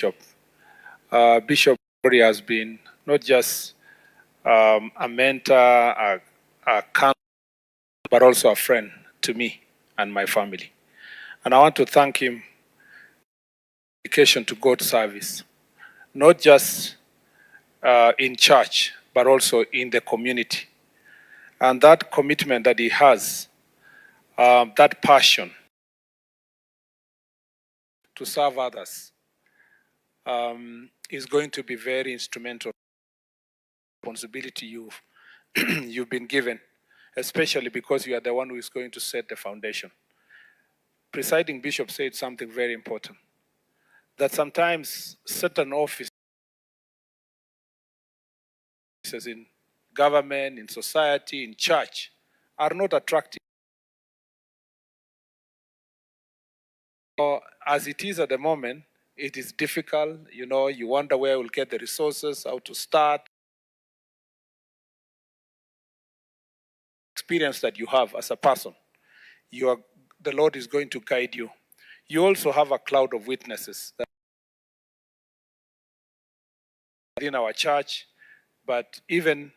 Bishop. Bishop has been not just a mentor, a counselor, but also a friend to me and my family. And I want to thank him for his dedication to God's service, not just in church, but also in the community. And that commitment that he has, that passion to serve others, is going to be very instrumental responsibility you've been given, especially because you are the one who is going to set the foundation. Presiding Bishop said something very important, that sometimes certain offices in government, in society, in church are not attractive. As it is at the moment, it is difficult. You know, you wonder where we'll get the resources, how to start. Experience that you have as a person, the Lord is going to guide you. You also have a cloud of witnesses in our church, but even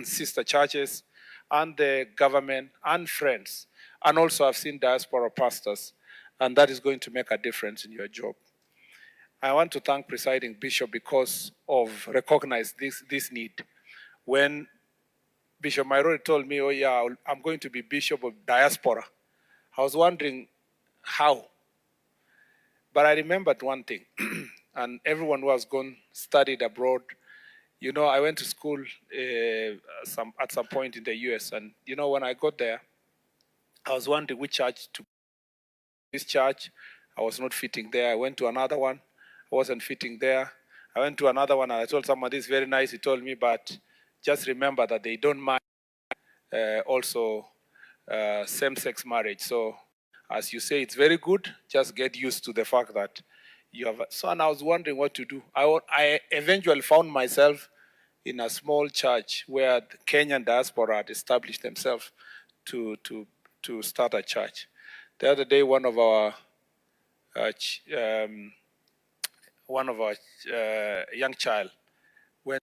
sister churches and the government and friends. And also I've seen diaspora pastors, and that is going to make a difference in your job. I want to thank Presiding Bishop because of recognize this need. When Bishop Mairori told me, oh yeah, I'm going to be Bishop of Diaspora, I was wondering how. But I remembered one thing, and everyone who has gone studied abroad, you know, I went to school at some point in the US, and you know, when I got there, I was wondering which church to. This church, I was not fitting there. I went to another one, I wasn't fitting there. I went to another one, and I told someone, this is very nice. He told me, but just remember that they don't mind also same-sex marriage. So as you say, it's very good. Just get used to the fact that you have. So, and I was wondering what to do. I eventually found myself in a small church where the Kenyan diaspora had established themselves to start a church. The other day, one of our young child went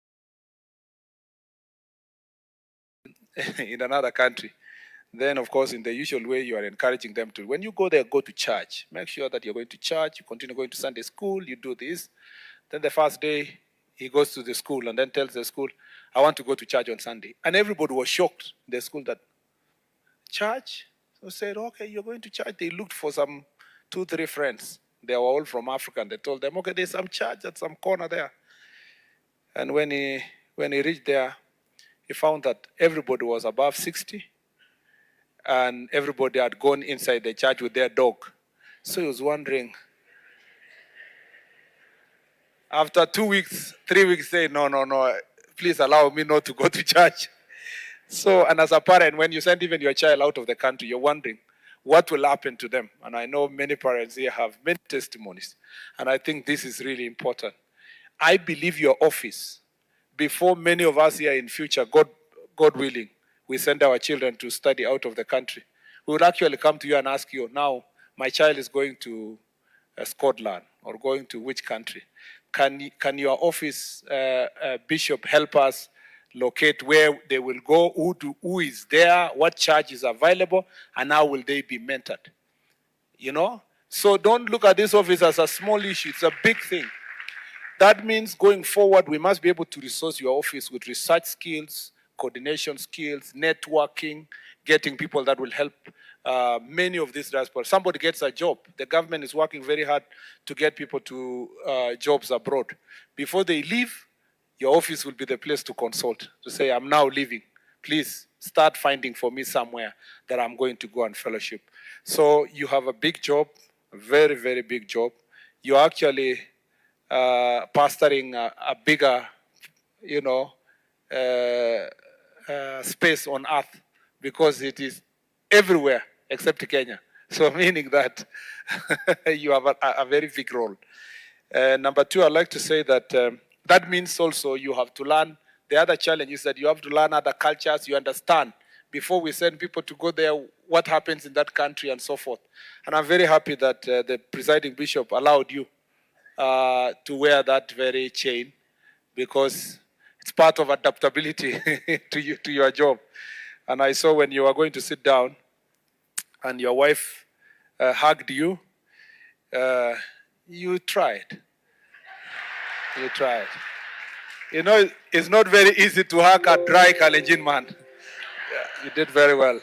in another country. Then, of course, in the usual way, you are encouraging them to, when you go there, go to church. Make sure that you're going to church, you continue going to Sunday school, you do this. Then the first day, he goes to the school and then tells the school, I want to go to church on Sunday. And everybody was shocked in the school that, church? So said, okay, you're going to church. They looked for some 2-3 friends. They were all from Africa, and they told them, okay, there's some church at some corner there. And when he reached there, he found that everybody was above 60, and everybody had gone inside the church with their dog. So he was wondering, after 2 weeks, 3 weeks, say, no, please allow me not to go to church. So, and as a parent, when you send even your child out of the country, you're wondering what will happen to them. And I know many parents here have many testimonies. And I think this is really important. I believe your office, before many of us here in future, God willing, we send our children to study out of the country, we would actually come to you and ask you, now, my child is going to Scotland or going to which country? Can your office, Bishop, help us locate where they will go, who is there, what church is available, and how will they be mentored? You know? So don't look at this office as a small issue. It's a big thing. That means going forward, we must be able to resource your office with research skills, coordination skills, networking, getting people that will help many of these diaspora. Somebody gets a job. The government is working very hard to get people to jobs abroad. Before they leave, your office will be the place to consult, to say, I'm now leaving. Please start finding for me somewhere that I'm going to go and fellowship. So you have a big job, a very, very big job. You're actually pastoring a bigger, space on earth, because it is everywhere except Kenya. So meaning that you have a very big role. Number two, I'd like to say that that means also you have to learn. The other challenge is that you have to learn other cultures. You understand before we send people to go there, what happens in that country and so forth. And I'm very happy that the presiding bishop allowed you to wear that very chain because it's part of adaptability to your job. And I saw when you were going to sit down and your wife hugged you, you tried. You tried. You know, it's not very easy to hug a dry Kalenjin man. Yeah, you did very well.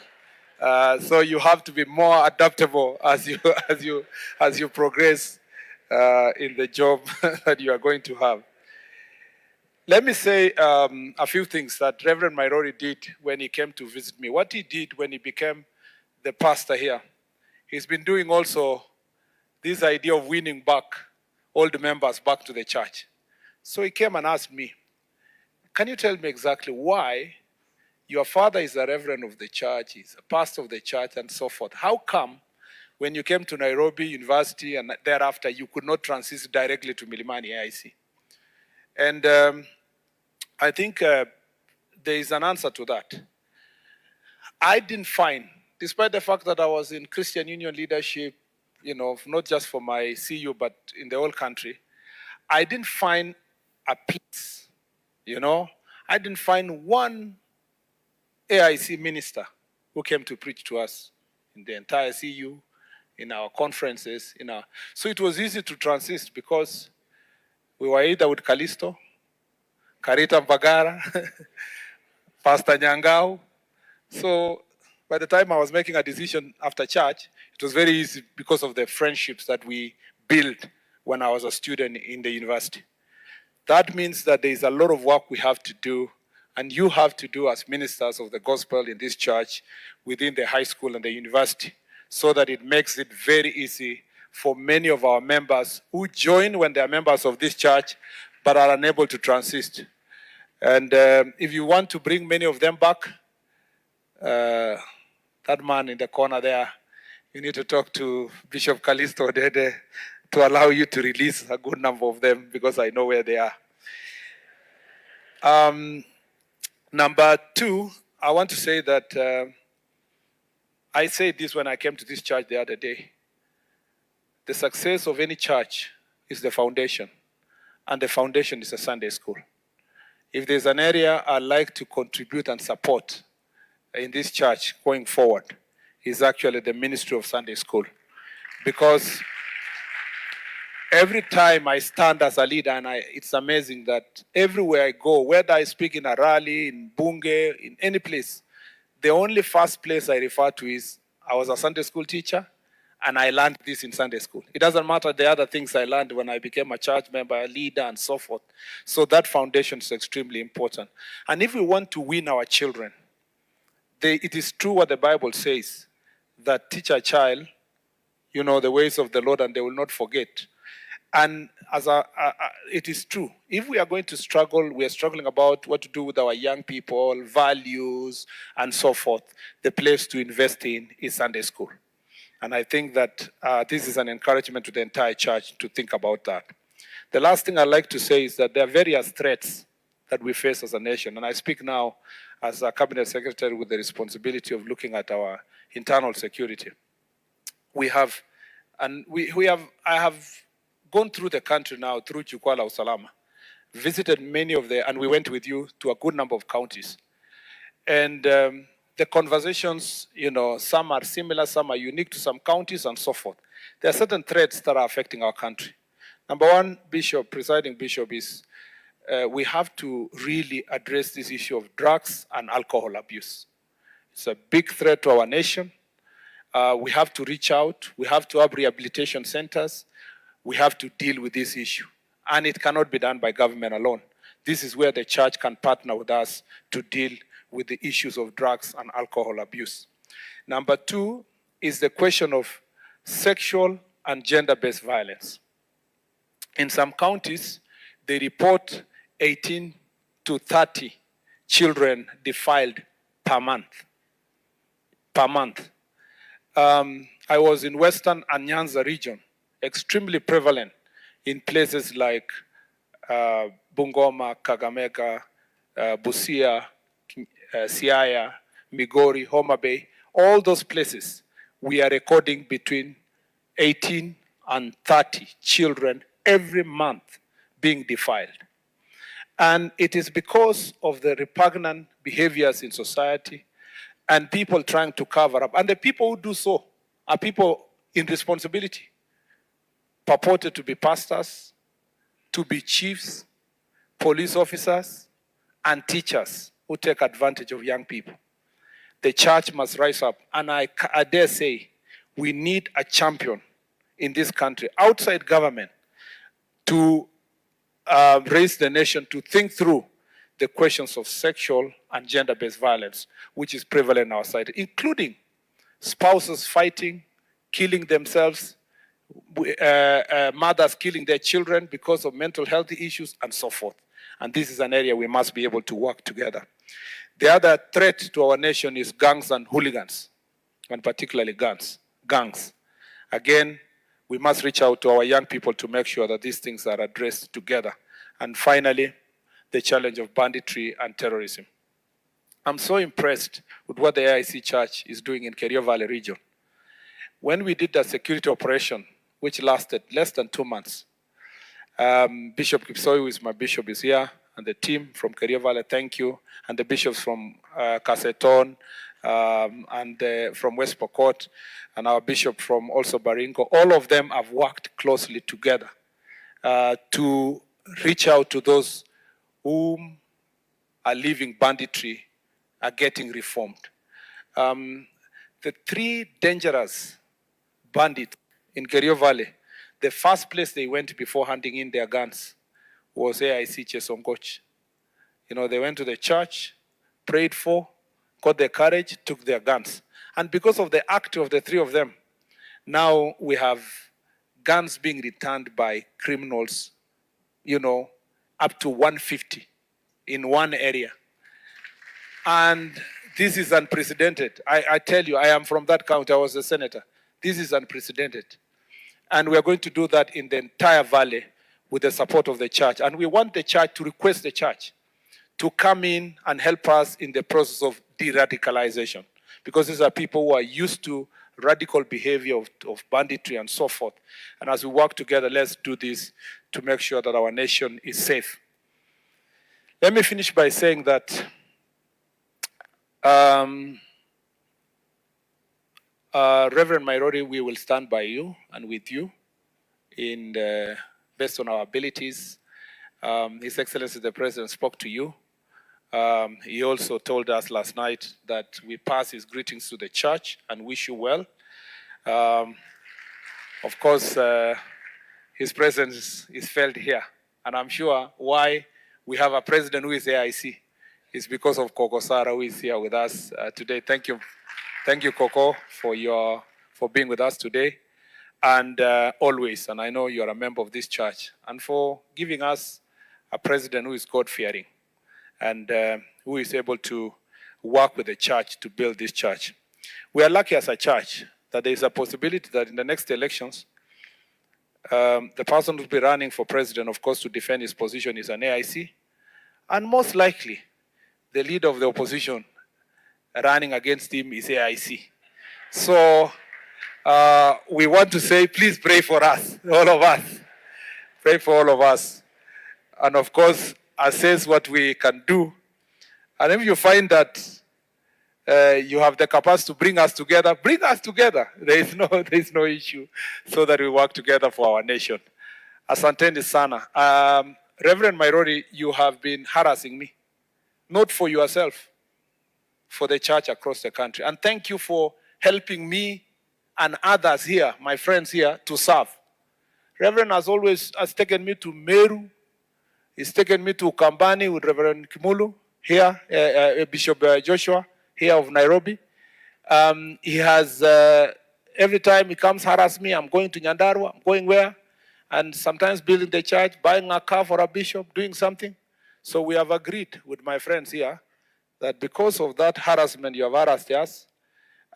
So you have to be more adaptable as you progress in the job that you are going to have. Let me say a few things that Reverend Mairori did when he came to visit me. What he did when he became the pastor here, he's been doing also this idea of winning back all the members back to the church. So he came and asked me, can you tell me exactly why your father is a reverend of the church, he's a pastor of the church, and so forth. How come when you came to Nairobi University and thereafter you could not transit directly to Milimani AIC? And I think there is an answer to that. I didn't find, despite the fact that I was in Christian Union leadership, you know, not just for my CU, but in the whole country, I didn't find a place, you know. I didn't find one AIC minister who came to preach to us in the entire CU, in our conferences, so it was easy to transit because we were either with Callisto, Karita Mpagara, Pastor Nyangao. So by the time I was making a decision after church, it was very easy because of the friendships that we built when I was a student in the university. That means that there is a lot of work we have to do, and you have to do as ministers of the gospel in this church within the high school and the university, so that it makes it very easy for many of our members who join when they are members of this church but are unable to transit. And if you want to bring many of them back, that man in the corner there, you need to talk to Bishop Callisto Dede to allow you to release a good number of them, because I know where they are. Number two, I want to say that I said this when I came to this church the other day. The success of any church is the foundation, and the foundation is a Sunday school. If there's an area I'd like to contribute and support in this church going forward, is actually the ministry of Sunday school. Because every time I stand as a leader, and it's amazing that everywhere I go, whether I speak in a rally, in Bunge, in any place, the only first place I refer to is I was a Sunday school teacher, and I learned this in Sunday school. It doesn't matter the other things I learned when I became a church member, a leader, and so forth. So that foundation is extremely important. And if we want to win our children, it is true what the Bible says, that teach a child, you know, the ways of the Lord, and they will not forget. And it is true. If we are going to struggle, we are struggling about what to do with our young people, values, and so forth. The place to invest in is Sunday school. And I think that this is an encouragement to the entire church to think about that. The last thing I'd like to say is that there are various threats that we face as a nation. And I speak now as a cabinet secretary with the responsibility of looking at our internal security. I have gone through the country now through Jukwaa Usalama, visited many of and we went with you to a good number of counties. And the conversations, you know, some are similar, some are unique to some counties, and so forth. There are certain threats that are affecting our country. Number one, presiding bishop, is we have to really address this issue of drugs and alcohol abuse. It's a big threat to our nation. We have to reach out. We have to have rehabilitation centers. We have to deal with this issue. And it cannot be done by government alone. This is where the church can partner with us to deal with the issues of drugs and alcohol abuse. Number two is the question of sexual and gender-based violence. In some counties, they report 18 to 30 children defiled per month. I was in Western and Nyanza region, extremely prevalent in places like Bungoma, Kakamega, Busia, Siaya, Migori, Homa Bay. All those places, we are recording between 18 and 30 children every month being defiled. And it is because of the repugnant behaviors in society and people trying to cover up. And the people who do so are people in responsibility, purported to be pastors, to be chiefs, police officers, and teachers who take advantage of young people. The church must rise up. And I dare say, we need a champion in this country, outside government, to raise the nation to think through the questions of sexual and gender-based violence, which is prevalent in our society, including spouses fighting, killing themselves, mothers killing their children because of mental health issues, and so forth. And this is an area we must be able to work together. The other threat to our nation is gangs and hooligans, and particularly gangs. Again, we must reach out to our young people to make sure that these things are addressed together. And finally, the challenge of banditry and terrorism. I'm so impressed with what the AIC Church is doing in Kerio Valley region. When we did the security operation, which lasted less than 2 months, Bishop Kipsoi, who is my bishop, is here, and the team from Kerio Valley, thank you, and the bishops from Kaseton, and from West Pokot, and our bishop from also Baringo. All of them have worked closely together to reach out to those whom are living banditry, are getting reformed. The 3 dangerous bandits in Kerio Valley, the first place they went before handing in their guns was AIC Chesongoch. You know, they went to the church, prayed for, got their courage, took their guns. And because of the act of the 3 of them, now we have guns being returned by criminals, you know, up to 150 in one area. And this is unprecedented. I tell you, I am from that county, I was a senator. This is unprecedented. And we are going to do that in the entire valley with the support of the church. And we want the church to request the church to come in and help us in the process of de-radicalization. Because these are people who are used to radical behavior of banditry and so forth. And as we work together, let's do this to make sure that our nation is safe. Let me finish by saying that Reverend Mairori, we will stand by you and with you in based on our abilities. His Excellency the President spoke to you. He also told us last night that we pass his greetings to the church and wish you well. Of course, his presence is felt here. And I'm sure why we have a president who is AIC is because of Coco Sara, who is here with us today. Thank you. Thank you, Coco, for being with us today. And always, and I know you are a member of this church, and for giving us a president who is God-fearing and who is able to work with the church to build this church. We are lucky as a church that there is a possibility that in the next elections, the person who will be running for president, of course, to defend his position is an AIC, and most likely, the leader of the opposition running against him is AIC. So we want to say, please pray for us, all of us. Pray for all of us. And of course, assess what we can do. And if you find that you have the capacity to bring us together, bring us together. There is no issue, so that we work together for our nation. Asanteni sana. Reverend Mairori, you have been harassing me, not for yourself, for the church across the country. And thank you for helping me and others here, my friends here, to serve. Reverend has taken me to Meru. He's taken me to Kambani with Reverend Kimulu here, Bishop Joshua here of Nairobi. He has, every time he comes harass me, I'm going to Nyandarua, I'm going where? And sometimes building the church, buying a car for a bishop, doing something. So we have agreed with my friends here that because of that harassment you have harassed us,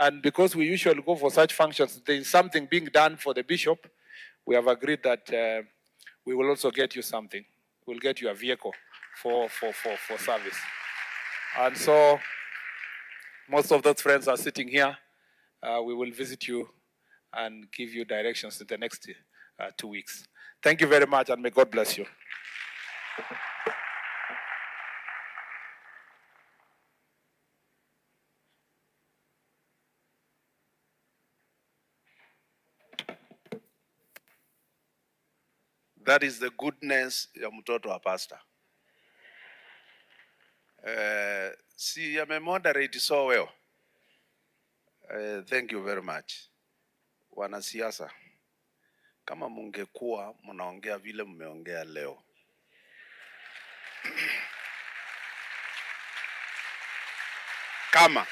and because we usually go for such functions, there is something being done for the bishop, we have agreed that we will also get you something. We'll get you a vehicle for service. And so most of those friends are sitting here. We will visit you and give you directions in the next 2 weeks. Thank you very much, and may God bless you. That is the goodness ya mtoto wa pastor. Si moderate so well. Thank you very much. Wanasiasa, kama mungekuwa mnaongea vile mmeongea leo, kama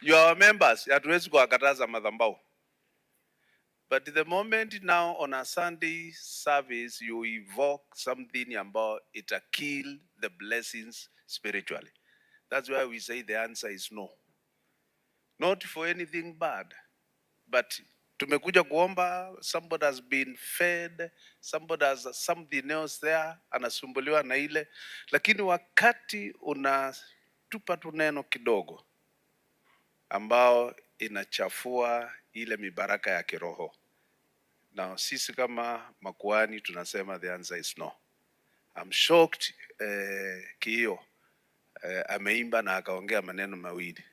your members, hatuwezi kuwakataza madhabahu. But the moment now on a Sunday service you evoke something about it kill the blessings spiritually. That's why we say the answer is no. Not for anything bad, but tumekuja kuomba, somebody has been fed, somebody has something else there, anasumbuliwa na ile, lakini wakati unatupa tu neno kidogo ambao inachafua ile mibaraka ya kiroho, na sisi kama makuhani tunasema the answer is no. I'm shocked Kio ameimba na akaongea maneno mawili.